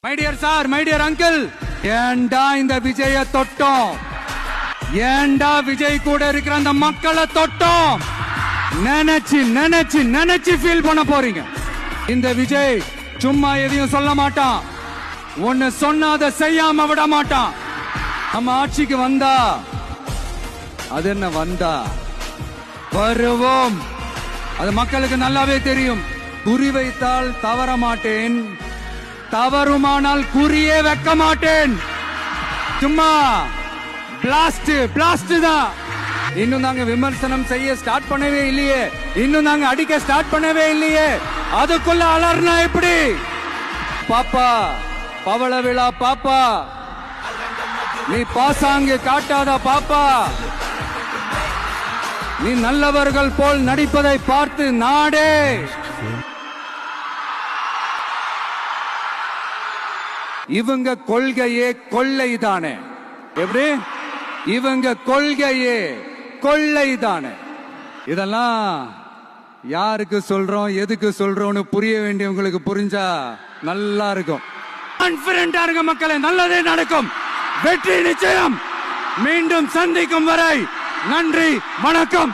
My dear sir, my dear uncle, ஏண்டா இந்த விஜய தொட்டோம்? ஏண்டா விஜய் கூட இருக்கிற அந்த மக்களை தொட்டோம்? நினைச்சு நினைச்சு நினைச்சு ஃபீல் பண்ண போறீங்க. இந்த விஜய் சும்மா எதையும் சொல்ல மாட்டான். ஒன்னு சொன்னா அதை செய்யாம விட மாட்டான். நம்ம ஆட்சிக்கு வந்தா, அது என்ன வந்தா, வருவோம். அது மக்களுக்கு நல்லாவே தெரியும். குறி வைத்தால் தவற மாட்டேன், தவறுமானால் குறியே வைக்க மாட்டேன். சும்மா பிளாஸ்ட் பிளாஸ்ட் தான். இன்னும் நாங்க விமர்சனம் செய்ய ஸ்டார்ட் பண்ணவே இல்லையே, இன்னும் நாங்க அடிக்க ஸ்டார்ட் பண்ணவே இல்லையே, அதுக்குள்ள அலர்னா எப்படி? பாப்பா, பவள விழா பாப்பா, நீ பாசாங்கு காட்டாத பாப்பா. நீ நல்லவர்கள் போல் நடிப்பதை பார்த்து நாடே இவங்க கொள்கையே கொள்ளைதானே. எப்படி? இவங்க கொள்கையே கொள்ளைதானே. இதெல்லாம் யாருக்கு சொல்றோம், எதுக்கு சொல்றோம்னு புரிய வேண்டியவங்களுக்கு புரிஞ்சா நல்லா இருக்கும். கான்பிடென்டா இருக்க மக்களே, நல்லதே நடக்கும், வெற்றி நிச்சயம். மீண்டும் சந்திக்கும் வரை நன்றி, வணக்கம்.